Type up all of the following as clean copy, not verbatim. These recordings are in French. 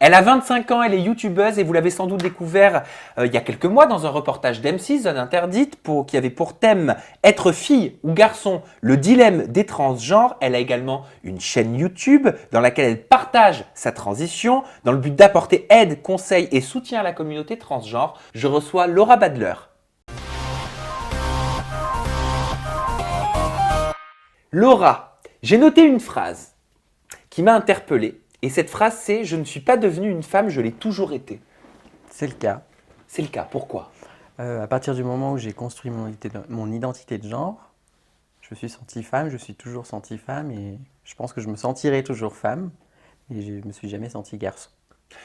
Elle a 25 ans, elle est youtubeuse et vous l'avez sans doute découvert il y a quelques mois dans un reportage d'M6, Zone Interdite, qui avait pour thème être fille ou garçon, le dilemme des transgenres. Elle a également une chaîne YouTube dans laquelle elle partage sa transition dans le but d'apporter aide, conseils et soutien à la communauté transgenre. Je reçois Laura Badler. Laura, j'ai noté une phrase qui m'a interpellé. Et cette phrase, c'est « Je ne suis pas devenue une femme, je l'ai toujours été ». C'est le cas. C'est le cas. Pourquoi ? À partir du moment où j'ai construit mon identité de genre, je me suis sentie femme, je suis toujours sentie femme et je pense que je me sentirai toujours femme, mais je me suis jamais sentie garçon.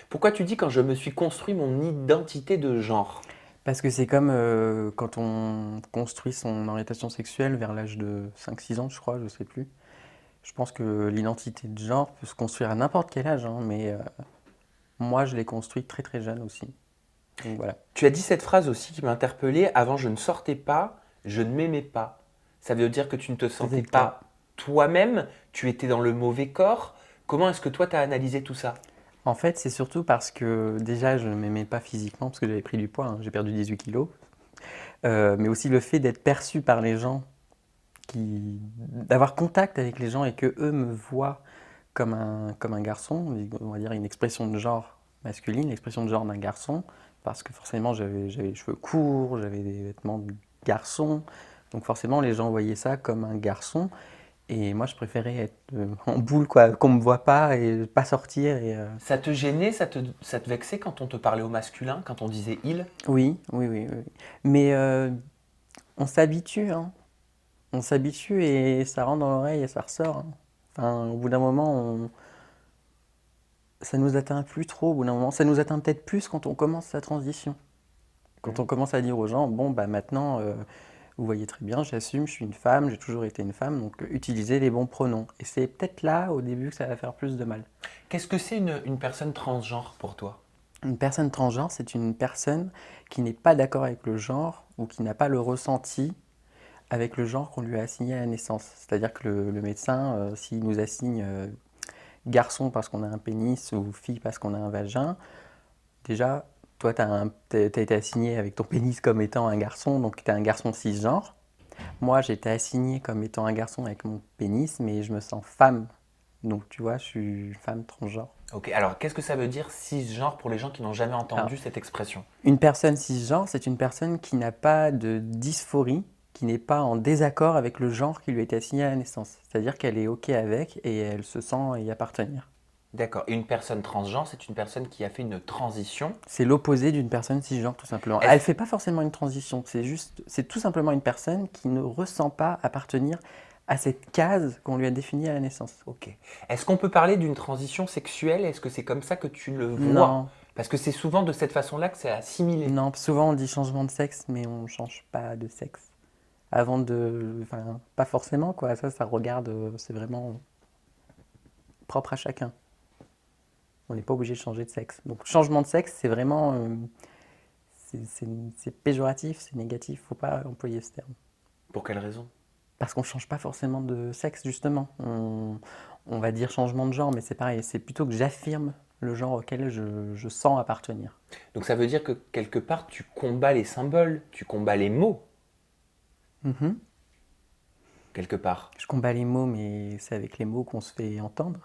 Pourquoi tu dis quand je me suis construit mon identité de genre ? Parce que c'est comme quand on construit son orientation sexuelle vers l'âge de 5-6 ans, je crois, je sais plus. Je pense que l'identité de genre peut se construire à n'importe quel âge, hein, mais moi je l'ai construite très très jeune aussi. Donc voilà. Tu as dit cette phrase aussi qui m'a interpellé. Avant, je ne sortais pas, je ne m'aimais pas. Ça veut dire que tu ne te sentais C'était le pas toi-même, tu étais dans le mauvais corps. Comment est-ce que toi, tu as analysé tout ça ? En fait, c'est surtout parce que déjà, je ne m'aimais pas physiquement, parce que j'avais pris du poids, hein, j'ai perdu 18 kilos. Mais aussi le fait d'être perçu par les gens, d'avoir contact avec les gens et que eux me voient comme un garçon, on va dire une expression de genre masculine, l'expression de genre d'un garçon, parce que forcément j'avais les cheveux courts, j'avais des vêtements de garçon, donc forcément les gens voyaient ça comme un garçon. Et moi, je préférais être en boule, quoi, qu'on me voit pas et pas sortir. Ça te gênait, ça te vexait quand on te parlait au masculin, quand on disait « il » ? Oui, oui, oui, oui. Mais on s'habitue, hein. On s'habitue et ça rentre dans l'oreille et ça ressort, hein. Enfin, au bout d'un moment, ça nous atteint plus trop. Au bout d'un moment, ça nous atteint peut-être plus quand on commence sa transition. Quand on commence à dire aux gens, bon, bah maintenant, vous voyez très bien, j'assume, je suis une femme, j'ai toujours été une femme, donc utilisez les bons pronoms. Et c'est peut-être là, au début, que ça va faire plus de mal. Qu'est-ce que c'est une personne transgenre pour toi ? Une personne transgenre, c'est une personne qui n'est pas d'accord avec le genre ou qui n'a pas le ressenti avec le genre qu'on lui a assigné à la naissance. C'est-à-dire que le médecin, s'il nous assigne garçon parce qu'on a un pénis ou fille parce qu'on a un vagin, déjà, toi, t'as été assigné avec ton pénis comme étant un garçon, donc tu es un garçon cisgenre. Moi, j'ai été assigné comme étant un garçon avec mon pénis, mais je me sens femme. Donc, tu vois, je suis femme transgenre. Ok, alors qu'est-ce que ça veut dire cisgenre pour les gens qui n'ont jamais entendu Alors, cette expression ? une personne cisgenre, c'est une personne qui n'a pas de dysphorie, qui n'est pas en désaccord avec le genre qui lui a été assigné à la naissance. C'est-à-dire qu'elle est OK avec et elle se sent y appartenir. D'accord. Et une personne transgenre, c'est une personne qui a fait une transition. C'est l'opposé d'une personne cisgenre, tout simplement. Elle ne fait pas forcément une transition, c'est tout simplement une personne qui ne ressent pas appartenir à cette case qu'on lui a définie à la naissance. Ok. Est-ce qu'on peut parler d'une transition sexuelle ? Est-ce que c'est comme ça que tu le vois ? Non, Parce que c'est souvent de cette façon-là que c'est assimilé. non, souvent on dit changement de sexe, mais on ne change pas de sexe. Enfin, pas forcément, quoi. Ça regarde, c'est vraiment propre à chacun. On n'est pas obligé de changer de sexe. Donc, changement de sexe, c'est vraiment, c'est péjoratif, c'est négatif. Faut pas employer ce terme. Pour quelle raison ? Parce qu'on ne change pas forcément de sexe, justement. On va dire changement de genre, mais c'est pareil. C'est plutôt que j'affirme le genre auquel je sens appartenir. Donc ça veut dire que quelque part, tu combats les symboles, tu combats les mots, Mhm. quelque part. Je combats les mots, mais c'est avec les mots qu'on se fait entendre.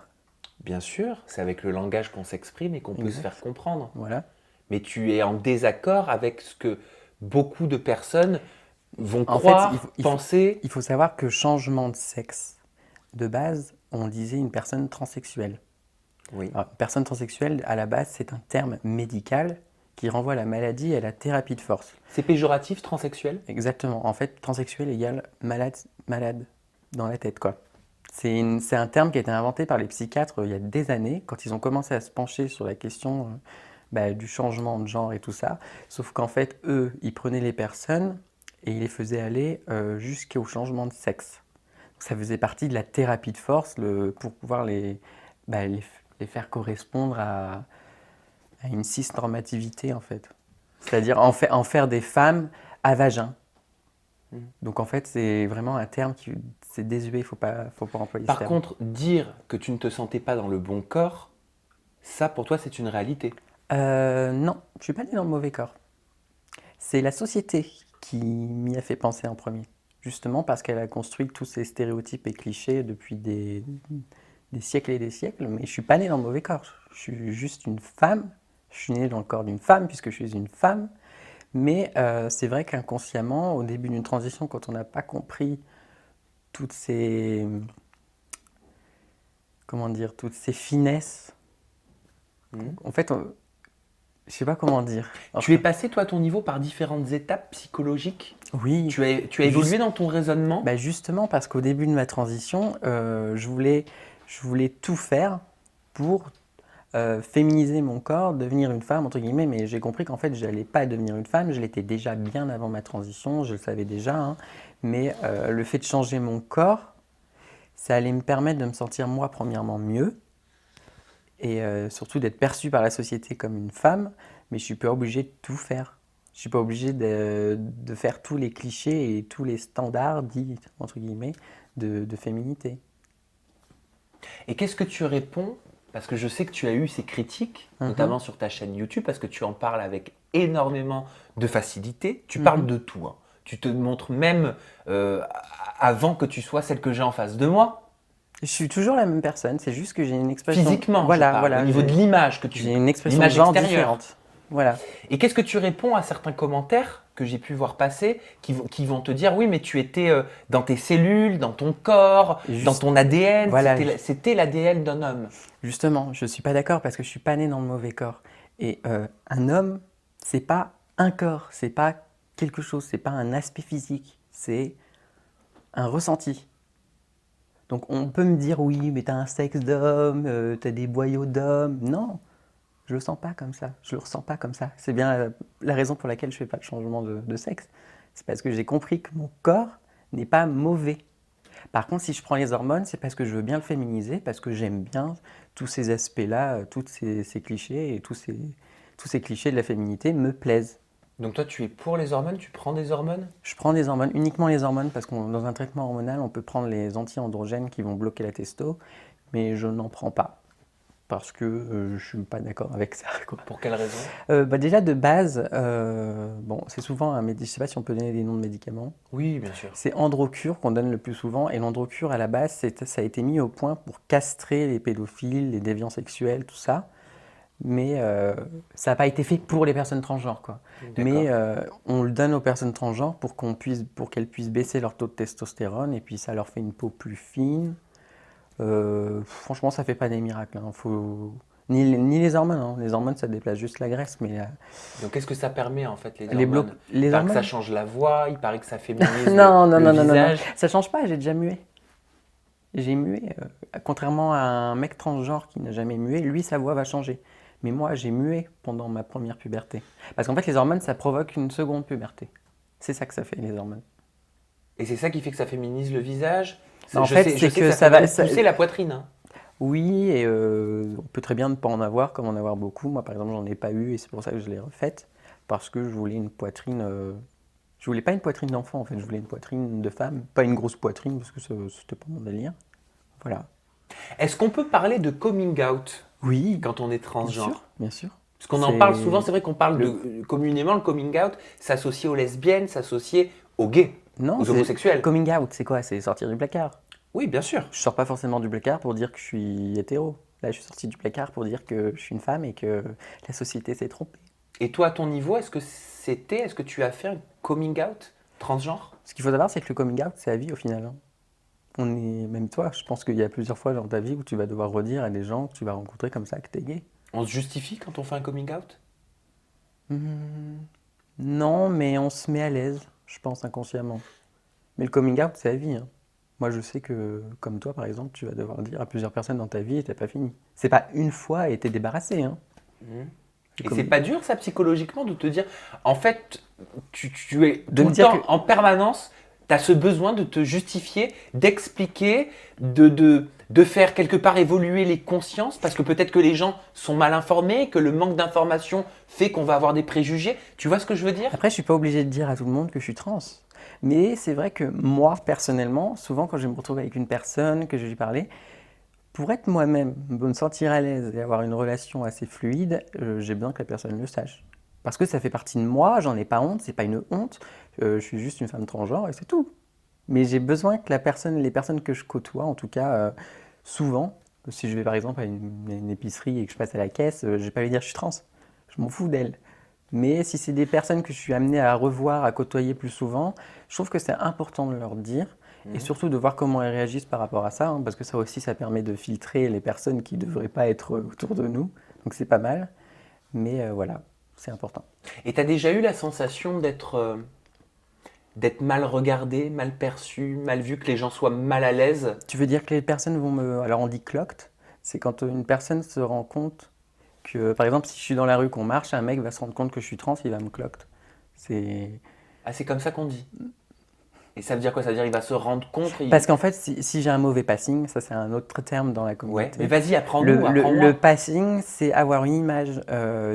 Bien sûr, c'est avec le langage qu'on s'exprime et qu'on peut se Exact. faire comprendre. Voilà. Mais tu es en désaccord avec ce que beaucoup de personnes vont En fait, croire, penser. il faut savoir que changement de sexe, de base, on disait une personne transsexuelle. Oui. Alors, personne transsexuelle, à la base, c'est un terme médical qui renvoie à la maladie et à la thérapie de force. C'est péjoratif, transsexuel ? Exactement. En fait, transsexuel égale malade dans la tête, quoi. C'est un terme qui a été inventé par les psychiatres il y a des années, quand ils ont commencé à se pencher sur la question du changement de genre et tout ça. Sauf qu'en fait, eux, ils prenaient les personnes et ils les faisaient aller jusqu'au changement de sexe. Donc, ça faisait partie de la thérapie de force pour pouvoir les faire correspondre à une cisnormativité, en fait. C'est-à-dire en faire des femmes à vagin. Donc en fait, c'est vraiment un terme qui c'est désuet, faut pas employer ce Par terme. contre, dire que tu ne te sentais pas dans le bon corps, Ça, pour toi, c'est une réalité. Non, je suis pas né dans le mauvais corps. C'est la société qui m'y a fait penser en premier. Justement parce qu'elle a construit tous ces stéréotypes et clichés depuis des siècles et des siècles, mais je suis pas né dans le mauvais corps. Je suis juste une femme. Je suis né dans le corps d'une femme puisque je suis une femme. Mais c'est vrai qu'inconsciemment, au début d'une transition, quand on n'a pas compris toutes ces, comment dire, toutes ces finesses, Mhm. en fait, je sais pas comment dire. Tu es passé, toi, à ton niveau, par différentes étapes psychologiques. Oui, Tu as évolué dans ton raisonnement. bah justement parce qu'au début de ma transition, je voulais tout faire pour féminiser mon corps, devenir une femme, entre guillemets, mais j'ai compris qu'en fait, je n'allais pas devenir une femme, je l'étais déjà bien avant ma transition, je le savais déjà, hein, mais le fait de changer mon corps, ça allait me permettre de me sentir moi, premièrement, mieux, et surtout d'être perçue par la société comme une femme, mais je ne suis pas obligée de tout faire. Je ne suis pas obligée de faire tous les clichés et tous les standards dits, entre guillemets, de féminité. Et qu'est-ce que tu réponds? Parce que je sais que tu as eu ces critiques, Mhm. notamment sur ta chaîne YouTube, parce que tu en parles avec énormément de facilité. Tu Mhm. parles de tout, hein. Tu te montres même avant que tu sois celle que j'ai en face de moi. Je suis toujours la même personne, c'est juste que j'ai une expression. Physiquement, Voilà, je parle, voilà. au niveau de l'image que tu... J'ai une expression de l'image genre extérieure. différente. Voilà. Et qu'est-ce que tu réponds à certains commentaires que j'ai pu voir passer qui vont te dire oui, mais tu étais dans tes cellules, dans ton corps, Juste- dans ton ADN, Voilà. c'était l'ADN d'un homme. Justement, je suis pas d'accord parce que je suis pas né dans le mauvais corps. Et un homme, c'est pas un corps, c'est pas quelque chose, c'est pas un aspect physique, c'est un ressenti. Donc on peut me dire oui, mais t'as un sexe d'homme, t'as des boyaux d'homme. Non, je le sens pas comme ça. Je le ressens pas comme ça. C'est bien la raison pour laquelle je fais pas de changement de sexe. C'est parce que j'ai compris que mon corps n'est pas mauvais. Par contre, si je prends les hormones, c'est parce que je veux bien le féminiser, parce que j'aime bien tous ces aspects-là, tous ces clichés et tous ces clichés de la féminité me plaisent. Donc toi, tu es pour les hormones, tu prends des hormones? Je prends des hormones, uniquement les hormones, parce que dans un traitement hormonal, on peut prendre les anti-androgènes qui vont bloquer la testo, mais je n'en prends pas. Parce que je suis pas d'accord avec ça, quoi. Pour quelle raison? Déjà de base, bon, c'est souvent un médicament, je sais pas si on peut donner des noms de médicaments. Oui, bien sûr. C'est Androcure qu'on donne le plus souvent, et l'Androcure à la base, ça a été mis au point pour castrer les pédophiles, les déviants sexuels, tout ça. Mais ça n'a pas été fait pour les personnes transgenres, quoi. D'accord. Mais on le donne aux personnes transgenres pour qu'elles puissent baisser leur taux de testostérone, et puis ça leur fait une peau plus fine. Franchement, ça fait pas des miracles, hein. Ni les hormones, hein. Les hormones, ça déplace juste la graisse, mais Donc qu'est-ce que ça permet en fait les les hormones? Il les paraît que ça hormones. change la voix, il paraît que ça féminise Non, non, le non, non, non, non. visage. Ça change pas, j'ai déjà mué. J'ai mué. Contrairement à un mec transgenre qui n'a jamais mué, lui, sa voix va changer. Mais moi, j'ai mué pendant ma première puberté. Parce qu'en fait, les hormones, ça provoque une seconde puberté. C'est ça que ça fait, les hormones. Et c'est ça qui fait que ça féminise le visage? Non, en Je fait, sais- je c'est sais que ça ça fait va- même ça- pousser la poitrine, hein. Oui, et on peut très bien ne pas en avoir, comme en avoir beaucoup. Moi, par exemple, j'en ai pas eu, et c'est pour ça que je l'ai refaite. Parce que je voulais une poitrine... Je voulais pas une poitrine d'enfant, en fait. Je voulais une poitrine de femme. Pas une grosse poitrine, parce que c'était pas mon délire. Voilà. Est-ce qu'on peut parler de coming out Oui, quand on est bien transgenre? sûr, bien sûr. Parce qu'on en C'est- parle souvent, c'est vrai qu'on parle communément, le coming out s'associer aux lesbiennes, s'associer aux gays, Non, aux homosexuels. Coming out, c'est quoi? C'est sortir du placard. Oui, bien sûr. Je sors pas forcément du placard pour dire que je suis hétéro. Là, je suis sorti du placard pour dire que je suis une femme et que la société s'est trompée. Et toi, à ton niveau, est-ce que tu as fait un coming out transgenre? Ce qu'il faut savoir, c'est que le coming out, c'est à vie au final, hein. Même toi, je pense qu'il y a plusieurs fois dans ta vie où tu vas devoir redire à des gens que tu vas rencontrer comme ça que t'es gay. On se justifie quand on fait un coming out? Non, mais on se met à l'aise, je pense, inconsciemment. Mais le coming out, c'est à vie, hein. Moi, je sais que, comme toi, par exemple, tu vas devoir dire à plusieurs personnes dans ta vie et t'as pas fini. C'est pas une fois et t'es débarrassé, hein. Et c'est pas dur, ça, psychologiquement, de te dire, en fait, tu es De tout me le dire temps, en permanence, tu as ce besoin de te justifier, d'expliquer, de faire quelque part évoluer les consciences, parce que peut-être que les gens sont mal informés, que le manque d'information fait qu'on va avoir des préjugés. Tu vois ce que je veux dire? Après, je suis pas obligé de dire à tout le monde que je suis trans. Mais c'est vrai que moi, personnellement, souvent quand je me retrouve avec une personne, que je lui parlais, pour être moi-même, me sentir à l'aise et avoir une relation assez fluide, j'ai besoin que la personne le sache. Parce que ça fait partie de moi, j'en ai pas honte, c'est pas une honte, je suis juste une femme transgenre et c'est tout. Mais j'ai besoin que les personnes que je côtoie, en tout cas, souvent, si je vais par exemple à une épicerie et que je passe à la caisse, je vais pas lui dire je suis trans. Je m'en fous d'elle. Mais si c'est des personnes que je suis amené à revoir, à côtoyer plus souvent, je trouve que c'est important de leur dire et Mhm. surtout de voir comment elles réagissent par rapport à ça, hein, parce que ça aussi, ça permet de filtrer les personnes qui ne devraient pas être autour de nous. Donc c'est pas mal, mais voilà, c'est important. Et tu as déjà eu la sensation d'être mal regardé, mal perçu, mal vu, que les gens soient mal à l'aise? Tu veux dire que les personnes vont me... Alors on dit clocked, c'est quand une personne se rend compte que, par exemple, si je suis dans la rue, qu'on marche, un mec va se rendre compte que je suis trans, il va me clocked. C'est... Ah, c'est comme ça qu'on dit. Et ça veut dire quoi? Ça veut dire qu'il va se rendre compte Parce qu'en fait, si j'ai un mauvais passing, ça c'est un autre terme dans la Ouais, mais communauté. vas-y, apprends-nous, Le apprends-moi. passing, c'est avoir une image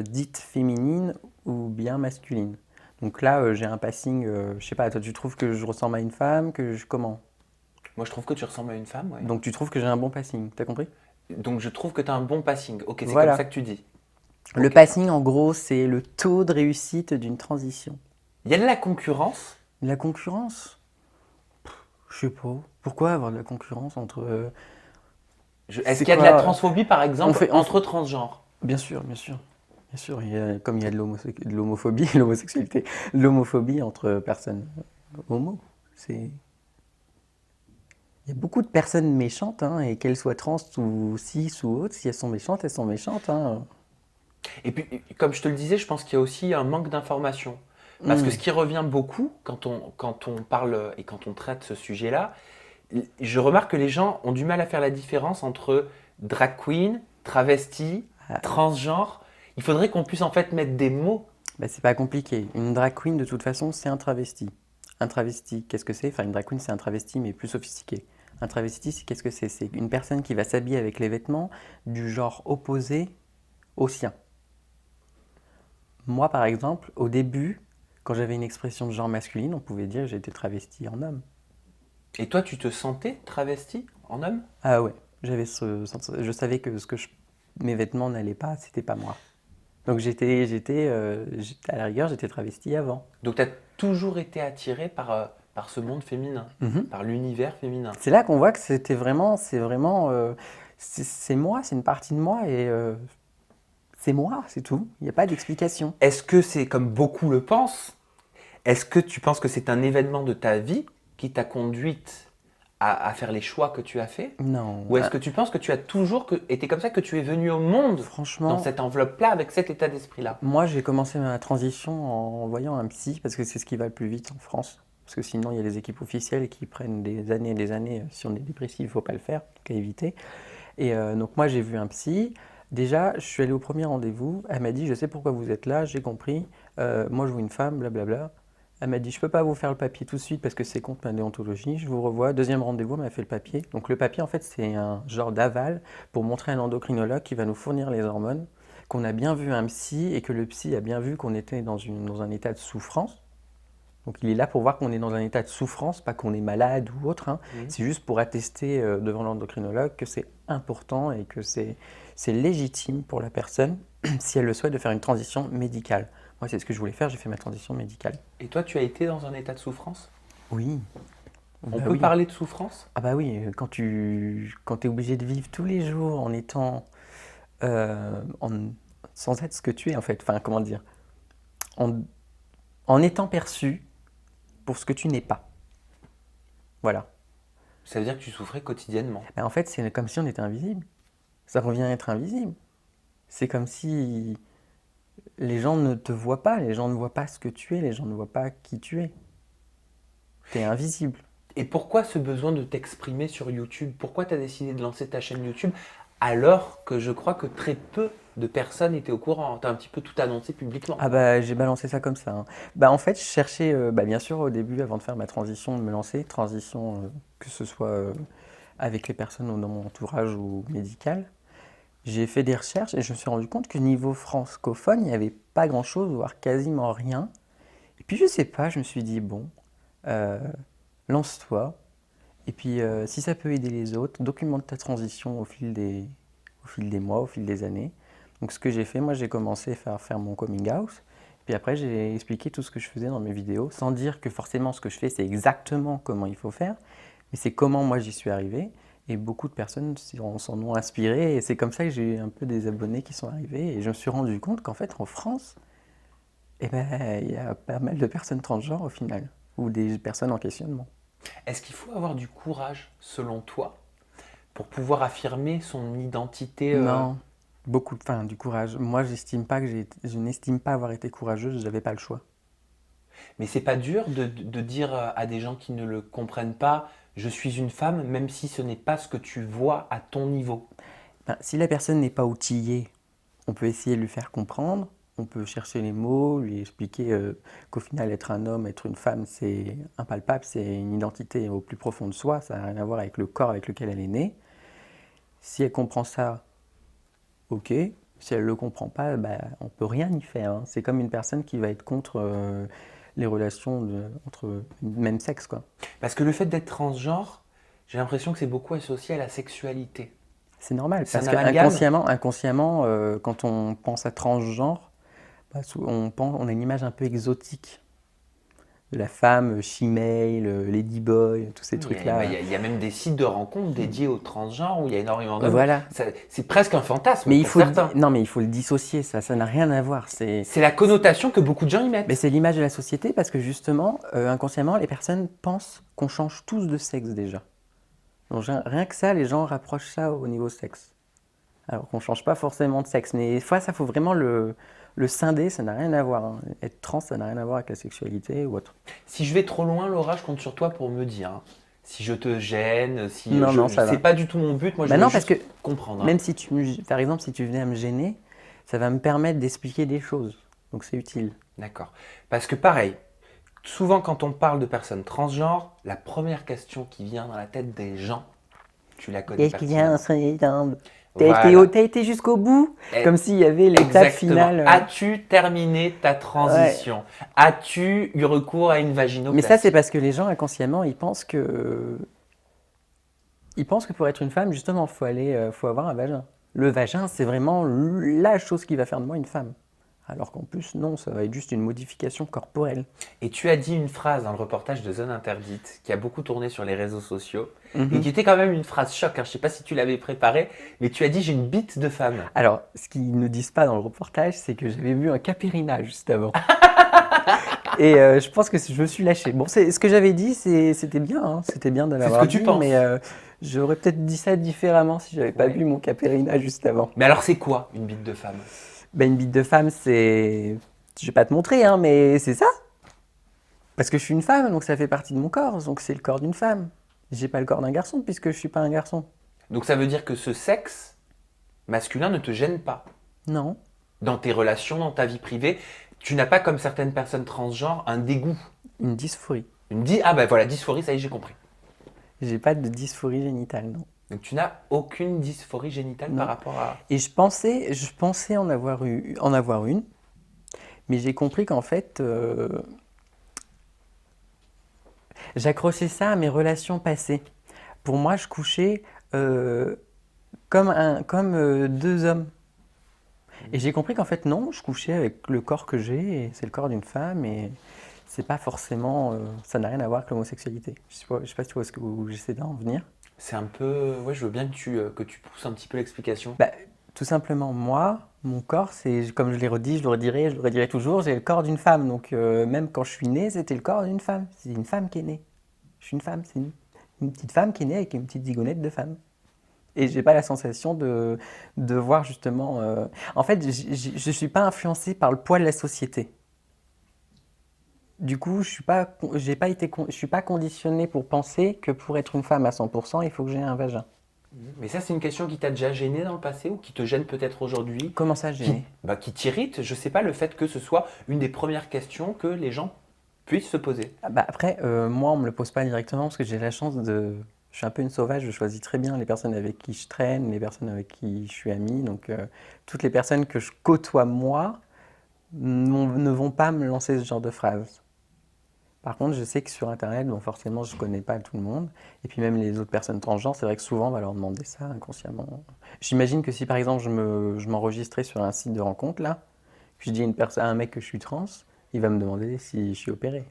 dite féminine ou bien masculine. Donc là, j'ai un passing, je sais pas, toi tu trouves que je ressemble à une femme, comment? Moi, je trouve que tu ressembles à une femme, ouais. Donc tu trouves que j'ai un bon passing, t'as compris? Donc, je trouve que tu as un bon passing. Ok, c'est comme ça Voilà. que tu dis. Le Ok. passing, en gros, c'est le taux de réussite d'une transition. Il y a de la concurrence. La concurrence? Je sais pas. Pourquoi avoir de la concurrence entre... Est-ce c'est qu'il y a de la quoi? transphobie, par On exemple, fait, on fait- entre transgenres? Bien sûr, bien sûr. Bien sûr, comme il y a de de l'homophobie, l'homosexualité, l'homophobie entre personnes homo. C'est... Il y a beaucoup de personnes méchantes, hein, et qu'elles soient trans ou cis ou autres, si elles sont méchantes, elles sont méchantes. Hein. Et puis, comme je te le disais, je pense qu'il y a aussi un manque d'information. Parce que ce Hmm. qui revient beaucoup quand on parle et quand on traite ce sujet-là, je remarque que les gens ont du mal à faire la différence entre drag queen, travesti, Ah, transgenre. Il faudrait qu'on puisse en fait mettre des mots. bah, c'est pas compliqué. Une drag queen, de toute façon, c'est un travesti. Un travesti, qu'est-ce que c'est? Enfin, une drag queen, c'est un travesti, mais plus sophistiqué. Un travesti, c'est qu'est-ce que c'est? C'est une personne qui va s'habiller avec les vêtements du genre opposé au sien. Moi, par exemple, au début, quand j'avais une expression de genre masculine, on pouvait dire que j'étais travesti en homme. Et toi, tu te sentais travesti en homme? Ah ouais, je savais que mes vêtements n'allaient pas, c'était pas moi. Donc à la rigueur, j'étais travesti avant. Donc tu as toujours été attiré par ce monde féminin, Mhm. par l'univers féminin. C'est là qu'on voit que c'est moi, c'est une partie de moi et c'est moi, c'est tout. Il n'y a pas d'explication. Est-ce que c'est comme beaucoup le pensent? Est-ce que tu penses que c'est un événement de ta vie qui t'a conduite à faire les choix que tu as fait? Non, Ou est-ce que tu penses que tu as toujours été comme ça, que tu es venu au monde dans franchement, cette enveloppe-là, avec cet état d'esprit-là? moi j'ai commencé ma transition en voyant un psy parce que c'est ce qui va le plus vite en France. Parce que sinon, il y a des équipes officielles qui prennent des années et des années. Si on est dépressif, il ne faut pas le faire, donc à éviter. Et donc moi j'ai vu un psy. Déjà, je suis allé au premier rendez-vous. Elle m'a dit, je sais pourquoi vous êtes là, j'ai compris. Moi je vois une femme, blablabla. Elle m'a dit, je peux pas vous faire le papier tout de suite parce que c'est contre ma déontologie. Je vous revois. Deuxième rendez-vous, elle m'a fait le papier. Donc le papier, en fait, c'est un genre d'aval pour montrer à un endocrinologue qui va nous fournir les hormones, qu'on a bien vu un psy et que le psy a bien vu qu'on était dans un état de souffrance. Donc il est là pour voir qu'on est dans un état de souffrance, pas qu'on est malade ou autre. Hein. Mhm. C'est juste pour attester devant l'endocrinologue que c'est important et que c'est légitime pour la personne, si elle le souhaite, de faire une transition médicale. Moi, c'est ce que je voulais faire, j'ai fait ma transition médicale. Et toi, tu as été dans un état de souffrance? Oui, On bah peut oui. parler de souffrance? Ah bah oui, quand tu es obligé de vivre tous les jours en étant... sans être ce que tu es en fait, enfin comment dire, en, en étant perçu pour ce que tu n'es pas. Voilà. Ça veut dire que tu souffrais quotidiennement. Ben, en fait, c'est comme si on était invisible. Ça revient à être invisible. C'est comme si les gens ne te voient pas, les gens ne voient pas ce que tu es, les gens ne voient pas qui tu es. Tu es invisible. Et pourquoi ce besoin de t'exprimer sur YouTube? Pourquoi tu as décidé de lancer ta chaîne YouTube alors que je crois que très peu de personnes étaient au courant? Tu as un petit peu tout annoncé publiquement, Ah quoi. bah j'ai balancé ça comme ça. Hein. Bah en fait, je cherchais, bah, bien sûr au début, avant de faire ma transition, de me lancer, transition que ce soit avec les personnes ou dans mon entourage ou médical, j'ai fait des recherches et je me suis rendu compte que niveau francophone, il n'y avait pas grand-chose, voire quasiment rien. Et puis je sais pas, je me suis dit, bon, euh, lance-toi. Et puis, si ça peut aider les autres, documente ta transition au fil des mois, au fil des années. Donc, ce que j'ai fait, moi, j'ai commencé à faire mon coming out. Puis après, j'ai expliqué tout ce que je faisais dans mes vidéos, sans dire que forcément ce que je fais, c'est exactement comment il faut faire, mais c'est comment moi j'y suis arrivé. Et beaucoup de personnes s'en ont inspiré. Et c'est comme ça que j'ai eu un peu des abonnés qui sont arrivés. Et je me suis rendu compte qu'en fait, en France, eh ben, il y a pas mal de personnes transgenres au final, ou des personnes en questionnement. Est-ce qu'il faut avoir du courage, selon toi, pour pouvoir affirmer son identité Non, enfin, du courage. Moi, je n'estime pas avoir été courageuse, j'avais pas le choix. Mais c'est pas dur de dire à des gens qui ne le comprennent pas, je suis une femme, même si ce n'est pas ce que tu vois à ton niveau. Ben, si la personne n'est pas outillée, on peut essayer de lui faire comprendre, on peut chercher les mots, lui expliquer qu'au final, être un homme, être une femme, c'est impalpable, c'est une identité au plus profond de soi, ça n'a rien à voir avec le corps avec lequel elle est née. Si elle comprend ça, ok. Si elle ne le comprend pas, bah, on ne peut rien y faire, hein. C'est comme une personne qui va être contre les relations entre même sexe, quoi. Parce que le fait d'être transgenre, j'ai l'impression que c'est beaucoup associé à la sexualité. C'est normal, C'est parce un que amalgame. inconsciemment, quand on pense à transgenre, bah, on a une image un peu exotique de la femme, she-male, ladyboy, tous ces trucs-là. Il y a même des sites de rencontres dédiés aux transgenres où il y a énormément d'hommes. Voilà. C'est presque un fantasme Mais pour certains. non, mais il faut le dissocier, ça n'a rien à voir. C'est la connotation que beaucoup de gens y mettent. Mais c'est l'image de la société parce que justement, inconsciemment, les personnes pensent qu'on change tous de sexe déjà. Donc rien que ça, les gens rapprochent ça au niveau sexe. Alors qu'on ne change pas forcément de sexe. Mais des fois, ça faut vraiment le scinder, ça n'a rien à voir, hein. Être trans, ça n'a rien à voir avec la sexualité ou autre. Si je vais trop loin, Laura, je compte sur toi pour me dire, hein, si je te gêne, si Non, non, ça c'est va. pas du tout mon but. Moi, je Bah veux non, juste parce que comprendre, hein. même si par exemple, si tu venais à me gêner, ça va me permettre d'expliquer des choses. Donc c'est utile. D'accord. Parce que pareil, souvent quand on parle de personnes transgenres, la première question qui vient dans la tête des gens, tu la connais Qu'est-ce qu'il y a pertinemment. en Voilà. T'as été jusqu'au bout? Eh, Comme s'il y avait l'étape Exactement. finale. As-tu terminé ta Ouais. transition? As-tu eu recours à une Mais vaginoplastie? ça, c'est parce que les gens, inconsciemment, ils pensent que pour être une femme, justement, faut avoir un vagin. Le vagin, c'est vraiment la chose qui va faire de moi une femme. Alors qu'en plus, non, ça va être juste une modification corporelle. Et tu as dit une phrase dans le reportage de Zone Interdite qui a beaucoup tourné sur les réseaux sociaux et Mhm. qui était quand même une phrase choc, hein. Je ne sais pas si tu l'avais préparée, mais tu as dit j'ai une bite de femme. Alors, ce qu'ils ne disent pas dans le reportage, c'est que j'avais vu un capérina juste avant. Et je pense que je me suis lâché. Bon, ce que j'avais dit, c'était bien, hein. C'était bien de C'est ce l'avoir que tu dit, penses. mais j'aurais peut-être dit ça différemment si j'avais pas Ouais. vu mon capérina juste avant. Mais alors c'est quoi une bite de femme? Ben, une bite de femme, c'est... Je vais pas te montrer, hein, mais c'est ça. Parce que je suis une femme, donc ça fait partie de mon corps, donc c'est le corps d'une femme. J'ai pas le corps d'un garçon puisque je suis pas un garçon. Donc ça veut dire que ce sexe masculin ne te gêne pas Non, dans tes relations, dans ta vie privée. Tu n'as pas comme certaines personnes transgenres un dégoût. une dysphorie. Ah ben voilà, dysphorie, ça y est, j'ai compris. J'ai pas de dysphorie génitale, non. Donc tu n'as aucune dysphorie génitale Non. par rapport à... Et je pensais en avoir une, mais j'ai compris qu'en fait, j'accrochais ça à mes relations passées. Pour moi, je couchais comme deux hommes. Et j'ai compris qu'en fait, non, je couchais avec le corps que j'ai, et c'est le corps d'une femme, et c'est pas forcément, ça n'a rien à voir avec l'homosexualité. Je sais pas si tu vois où j'essaie d'en venir. C'est un peu... Ouais, je veux bien que tu pousses un petit peu l'explication. Bah, tout simplement, moi, mon corps, c'est comme je l'ai redit, je le redirai toujours, j'ai le corps d'une femme. Donc même quand je suis né, c'était le corps d'une femme. C'est une femme qui est née. Je suis une femme, c'est une petite femme qui est née avec une petite zigounette de femme. Et j'ai pas la sensation de voir justement. En fait, je suis pas influencé par le poids de la société. Du coup, je suis pas conditionné pour penser que pour être une femme à 100%, il faut que j'ai un vagin. Mais ça, c'est une question qui t'a déjà gêné dans le passé ou qui te gêne peut-être aujourd'hui? Comment ça, gêner? Qui t'irrite, je sais pas, le fait que ce soit une des premières questions que les gens puissent se poser. Ah bah après, moi, on me le pose pas directement parce que j'ai la chance de. Je suis un peu une sauvage, je choisis très bien les personnes avec qui je traîne, les personnes avec qui je suis ami. Donc, toutes les personnes que je côtoie moi ne vont pas me lancer ce genre de phrases. Par contre, je sais que sur Internet, bon, forcément, je connais pas tout le monde. Et puis même les autres personnes transgenres, c'est vrai que souvent, on va leur demander ça inconsciemment. J'imagine que si par exemple, je m'enregistrais sur un site de rencontre, là, que je dis à un mec que je suis trans, il va me demander si je suis opéré.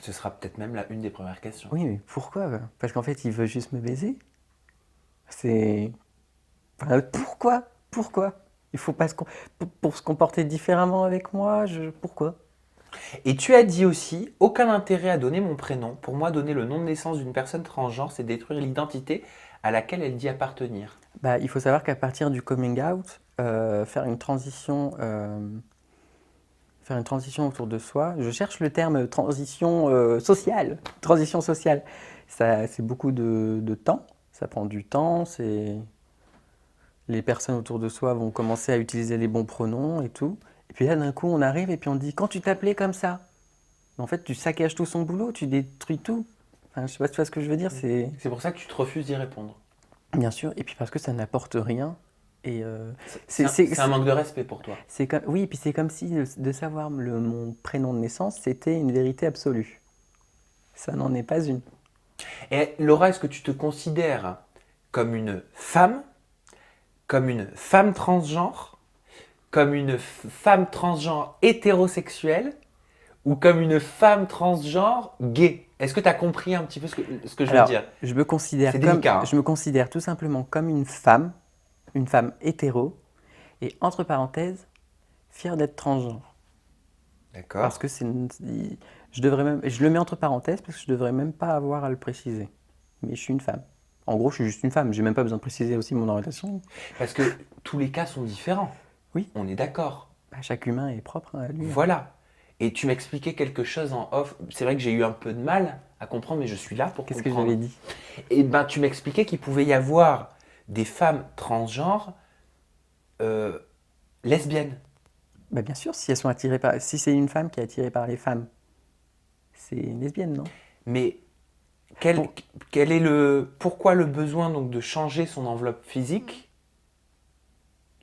Ce sera peut-être même une des premières questions. Oui, mais pourquoi quoi? Parce qu'en fait, il veut juste me baiser. C'est... Enfin, pourquoi? Pourquoi? Il faut pas pour se comporter différemment avec moi, pourquoi? Et tu as dit aussi, aucun intérêt à donner mon prénom. Pour moi, donner le nom de naissance d'une personne transgenre, c'est détruire l'identité à laquelle elle dit appartenir. Bah, il faut savoir qu'à partir du coming out, faire une transition autour de soi, je cherche le terme transition sociale. Transition sociale, ça, c'est beaucoup de temps, ça prend du temps, les personnes autour de soi vont commencer à utiliser les bons pronoms et tout. Et puis là, d'un coup, on arrive et puis on dit, quand tu t'appelais comme ça, en fait, tu saccages tout son boulot, tu détruis tout. Enfin, je sais pas si tu vois ce que je veux dire, c'est... C'est pour ça que tu te refuses d'y répondre. Bien sûr, et puis parce que ça n'apporte rien. Et C'est un manque de respect pour toi. oui, et puis c'est comme si de savoir mon prénom de naissance, c'était une vérité absolue. Ça n'en est pas une. Et Laura, est-ce que tu te considères comme une femme transgenre, comme une femme transgenre hétérosexuelle ou comme une femme transgenre gay? Est-ce que tu as compris un petit peu ce que je veux Alors, dire? je me considère C'est délicat, hein. je me considère tout simplement comme une femme hétéro, et entre parenthèses, fière d'être transgenre. D'accord. Parce que je le mets entre parenthèses parce que je devrais même pas avoir à le préciser. Mais je suis une femme. En gros, je suis juste une femme. J'ai même pas besoin de préciser aussi mon orientation. Parce que tous les cas sont différents. Oui. On est d'accord. Bah, chaque humain est propre à lui. Voilà. Et tu m'expliquais quelque chose en off. C'est vrai que j'ai eu un peu de mal à comprendre, mais je suis là pour Qu'est-ce que comprendre. j'avais dit? Et ben, tu m'expliquais qu'il pouvait y avoir des femmes transgenres lesbiennes. Bah, bien sûr, si elles sont attirées par... Si c'est une femme qui est attirée par les femmes, c'est une lesbienne, non? Mais Pour- pourquoi le besoin donc de changer son enveloppe physique,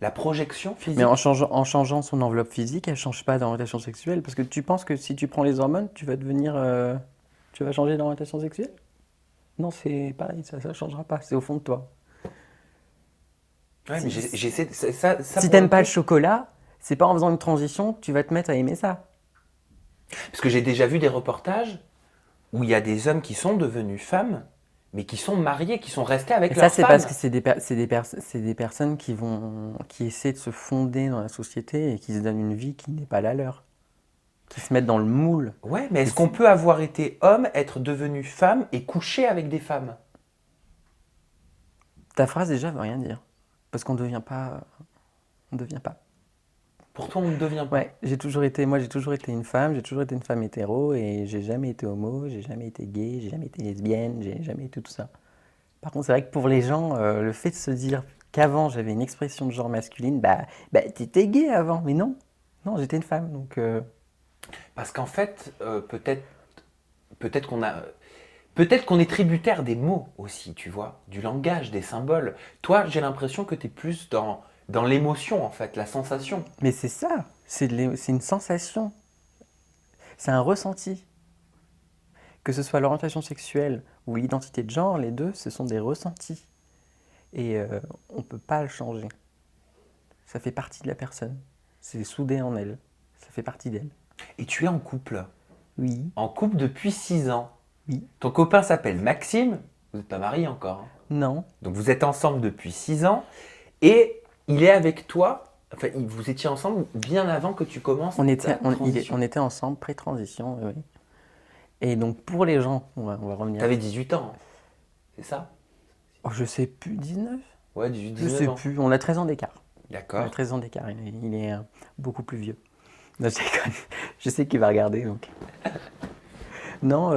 la projection physique? Mais en changeant son enveloppe physique, elle change pas d'orientation sexuelle. Parce que tu penses que si tu prends les hormones, tu vas tu vas changer d'orientation sexuelle? Non, c'est pareil, ça changera pas. C'est au fond de toi. Ouais, mais Si, j'essaie ça si pour t'aimes le pas le coup, chocolat, c'est pas en faisant une transition que tu vas te mettre à aimer ça. parce que j'ai déjà vu des reportages où il y a des hommes qui sont devenus femmes, mais qui sont mariés, qui sont restés avec Et ça, leur c'est femme. parce que c'est des personnes qui essaient de se fonder dans la société et qui se donnent une vie qui n'est pas la leur. Qui se mettent dans le moule. Ouais, mais est-ce qu'on peut avoir été homme, être devenu femme et coucher avec des femmes? Ta phrase déjà veut rien dire. Parce qu'on devient pas. On devient pas. Pour toi, on ne devient pas. Ouais, j'ai toujours été une femme, j'ai toujours été une femme hétéro et j'ai jamais été homo, j'ai jamais été gay, j'ai jamais été lesbienne, j'ai jamais été tout ça. Par contre, c'est vrai que pour les gens, le fait de se dire qu'avant j'avais une expression de genre masculine, t'étais gay avant, mais non, non, j'étais une femme, donc Parce qu'en fait, peut-être qu'on a, peut-être qu'on est tributaire des mots aussi, tu vois, du langage, des symboles. Toi, j'ai l'impression que tu es plus dans l'émotion, en fait, la sensation. mais c'est ça, c'est une sensation, c'est un ressenti. Que ce soit l'orientation sexuelle ou l'identité de genre, les deux, ce sont des ressentis. Et on ne peut pas le changer. Ça fait partie de la personne. C'est soudé en elle. Ça fait partie d'elle. Et tu es en couple. Oui, En couple depuis 6 ans. oui, Ton copain s'appelle Maxime. Vous n'êtes pas mariés encore, hein. non. Donc vous êtes ensemble depuis 6 ans. Et il est avec toi. Enfin, vous étiez ensemble bien avant que tu commences On ta était, on, il est- transition. on était ensemble pré-transition, oui. Et donc pour les gens, on va revenir. T'avais 18 ans, hein. C'est ça? Oh, je sais plus, 19? Ouais, 18, Je 19 sais ans. plus, on a 13 ans d'écart. On a D'accord. 13 ans d'écart, il est beaucoup plus vieux. Non, je déconne. Je sais qu'il va regarder, donc. Non,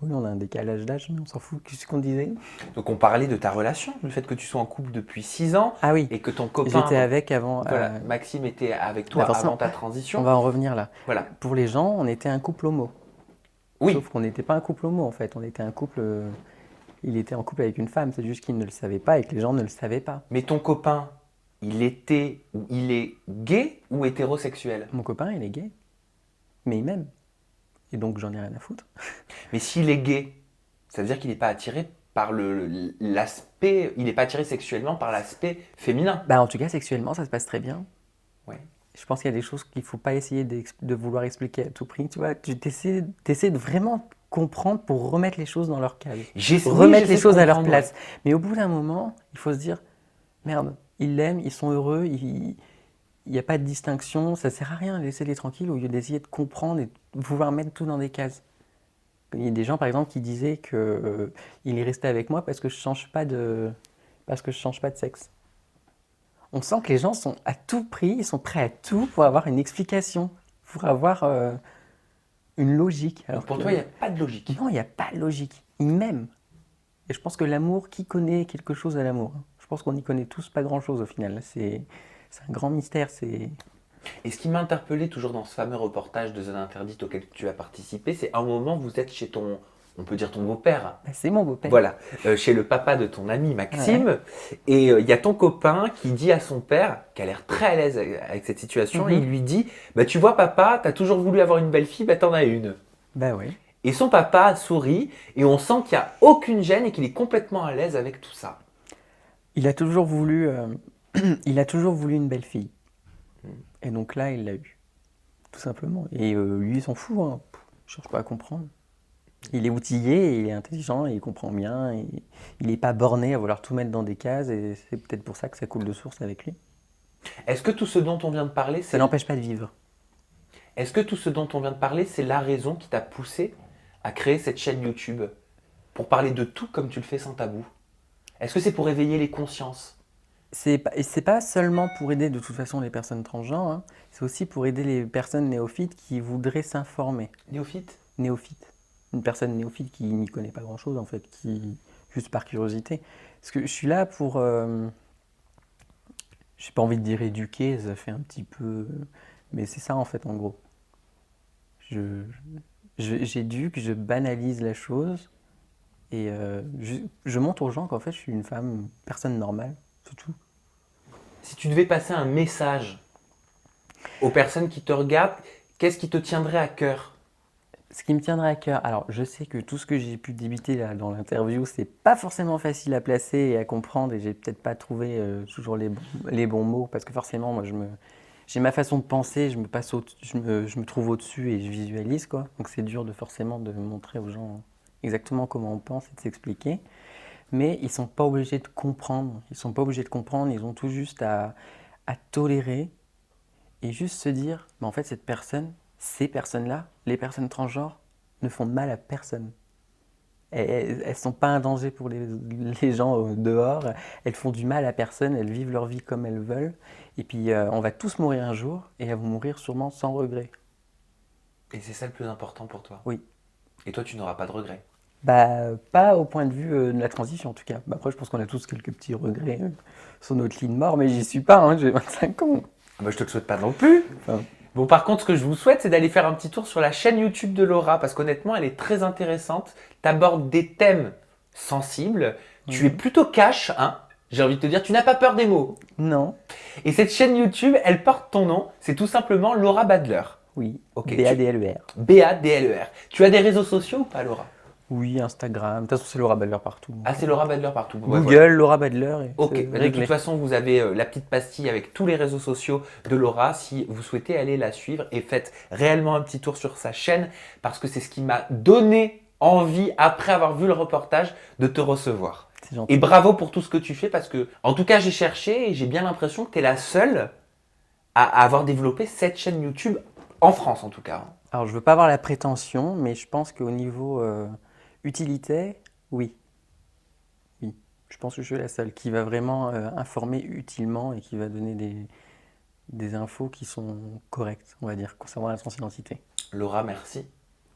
oui, on a un décalage d'âge, mais on s'en fout. Qu'est-ce qu'on disait? Donc on parlait de ta relation, du fait que tu sois en couple depuis 6 ans Ah oui, et que ton copain, j'étais avec avant. voilà, Maxime était avec toi Bah, forcément, avant ta on transition. va en revenir là. Voilà. Pour les gens, on était un couple homo. Oui, Sauf qu'on n'était pas un couple homo en fait. On était un couple. Il était en couple avec une femme. C'est juste qu'il ne le savait pas et que les gens ne le savaient pas. mais ton copain, il était ou il est gay ou hétérosexuel? Mon copain, il est gay. Mais il m'aime. et donc j'en ai rien à foutre. Mais s'il est gay, ça veut dire qu'il n'est pas attiré par l'aspect, il n'est pas attiré sexuellement par l'aspect féminin. Bah, en tout cas, sexuellement, ça se passe très bien. Ouais. Je pense qu'il y a des choses qu'il ne faut pas essayer de vouloir expliquer à tout prix. Tu vois, t'essaies de vraiment comprendre pour remettre les choses dans leur case. Remettre les choses à leur place. Mais au bout d'un moment, il faut se dire, merde, ils l'aiment, ils sont heureux, il n'y a pas de distinction, ça sert à rien, laissez-les tranquilles au lieu d'essayer de comprendre et de vouloir mettre tout dans des cases. Il y a des gens, par exemple, qui disaient que il est resté avec moi parce que je change pas de sexe. On sent que les gens sont à tout prix, ils sont prêts à tout pour avoir une explication, pour avoir une logique. Alors pour toi, il n'y a pas de logique. Non, il n'y a pas de logique. Ils m'aiment. Et je pense que l'amour, qui connaît quelque chose à l'amour? Je pense qu'on n'y connaît tous pas grand-chose au final. C'est un grand mystère. Et ce qui m'a interpellé toujours dans ce fameux reportage de Zone Interdite auquel tu as participé, c'est un moment vous êtes chez on peut dire ton beau-père. Bah, c'est mon beau-père. Voilà, chez le papa de ton ami Maxime. Ouais. Et il y a ton copain qui dit à son père, qui a l'air très à l'aise avec cette situation, et il lui dit, bah tu vois papa, t'as toujours voulu avoir une belle fille, bah t'en as une. Bah oui. Et son papa sourit, et on sent qu'il n'y a aucune gêne et qu'il est complètement à l'aise avec tout ça. Il a toujours voulu une belle fille. Et donc là, il l'a eu. Tout simplement. Et lui, il s'en fout. Hein. Je cherche pas à comprendre. Il est outillé, il est intelligent, il comprend bien. Il n'est pas borné à vouloir tout mettre dans des cases. Et c'est peut-être pour ça que ça coule de source avec lui. Est-ce que tout ce dont on vient de parler, ça n'empêche pas de vivre. Est-ce que tout ce dont on vient de parler, c'est la raison qui t'a poussé à créer cette chaîne YouTube pour parler de tout comme tu le fais sans tabou? Est-ce que c'est pour éveiller les consciences? C'est pas seulement pour aider de toute façon les personnes transgenres, hein. C'est aussi pour aider les personnes néophytes qui voudraient s'informer. Néophyte? Néophyte. Une personne néophyte qui n'y connaît pas grand-chose en fait, juste par curiosité. Parce que je suis là pour... j'ai pas envie de dire éduquer, ça fait un petit peu... Mais c'est ça en fait en gros. J'éduque, je banalise la chose et je montre aux gens qu'en fait je suis une personne normale, c'est tout. Si tu devais passer un message aux personnes qui te regardent, qu'est-ce qui te tiendrait à cœur? Ce qui me tiendrait à cœur, alors je sais que tout ce que j'ai pu débiter là dans l'interview, c'est pas forcément facile à placer et à comprendre et j'ai peut-être pas trouvé toujours les bons mots parce que forcément moi j'ai ma façon de penser, je me trouve au-dessus et je visualise quoi. Donc c'est dur forcément de montrer aux gens exactement comment on pense et de s'expliquer. Mais ils sont pas obligés de comprendre. Ils sont pas obligés de comprendre. Ils ont tout juste à tolérer et juste se dire, mais en fait ces personnes-là, les personnes transgenres, ne font de mal à personne. Elles sont pas un danger pour les gens dehors. Elles font du mal à personne. Elles vivent leur vie comme elles veulent. Et puis on va tous mourir un jour et elles vont mourir sûrement sans regret. Et c'est ça le plus important pour toi? Oui. Et toi, tu n'auras pas de regrets? Bah, pas au point de vue de la transition en tout cas. Bah, après, je pense qu'on a tous quelques petits regrets sur notre lit de mort, mais j'y suis pas, hein, j'ai 25 ans. Bah, je te le souhaite pas non plus. Enfin. Bon, par contre, ce que je vous souhaite, c'est d'aller faire un petit tour sur la chaîne YouTube de Laura, parce qu'honnêtement, elle est très intéressante. Tu abordes des thèmes sensibles. Tu es plutôt cash, hein. J'ai envie de te dire, tu n'as pas peur des mots. Non. Et cette chaîne YouTube, elle porte ton nom. C'est tout simplement Laura Badler. Oui. Okay. B-A-D-L-E-R. B-A-D-L-E-R. Tu as des réseaux sociaux ou pas, Laura? Oui, Instagram. De toute façon, c'est Laura Badler partout. Ah, c'est Laura Badler partout. Google, voilà. Laura Badler. Et ok, de toute façon, vous avez la petite pastille avec tous les réseaux sociaux de Laura si vous souhaitez aller la suivre et faites réellement un petit tour sur sa chaîne parce que c'est ce qui m'a donné envie, après avoir vu le reportage, de te recevoir. C'est gentil. Et bravo pour tout ce que tu fais parce que, en tout cas, j'ai cherché et j'ai bien l'impression que tu es la seule à avoir développé cette chaîne YouTube en France, en tout cas. Alors, je veux pas avoir la prétention, mais je pense qu'au niveau utilité, oui. Oui. Je pense que je suis la seule qui va vraiment informer utilement et qui va donner des infos qui sont correctes, on va dire, concernant la transidentité. Laura, merci.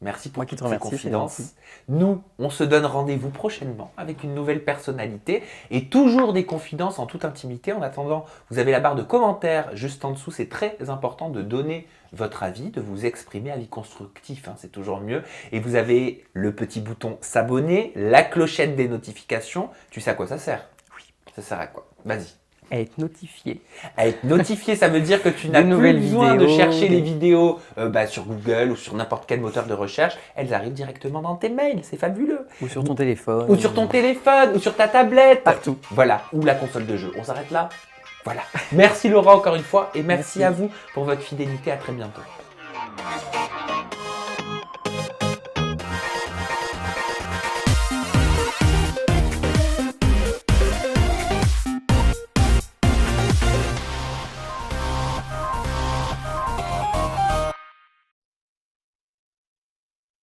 Merci pour toutes ces remercie, confidences. Nous, on se donne rendez-vous prochainement avec une nouvelle personnalité et toujours des confidences en toute intimité. En attendant, vous avez la barre de commentaires juste en dessous. C'est très important de donner votre avis, de vous exprimer, avis constructif, hein, c'est toujours mieux. Et vous avez le petit bouton s'abonner, la clochette des notifications. Tu sais à quoi ça sert? Oui. Ça sert à quoi? Vas-y. À être notifié. À être notifié, ça veut dire que tu n'as De plus nouvelles besoin de vidéos, chercher des- les vidéos sur Google ou sur n'importe quel moteur de recherche. Elles arrivent directement dans tes mails, c'est fabuleux. Ou sur ton téléphone. Ou sur ton téléphone, ou sur ta tablette. Partout. Voilà, ou la console de jeu. On s'arrête là. Voilà. Merci Laura encore une fois et merci Merci. à vous pour votre fidélité. À très bientôt.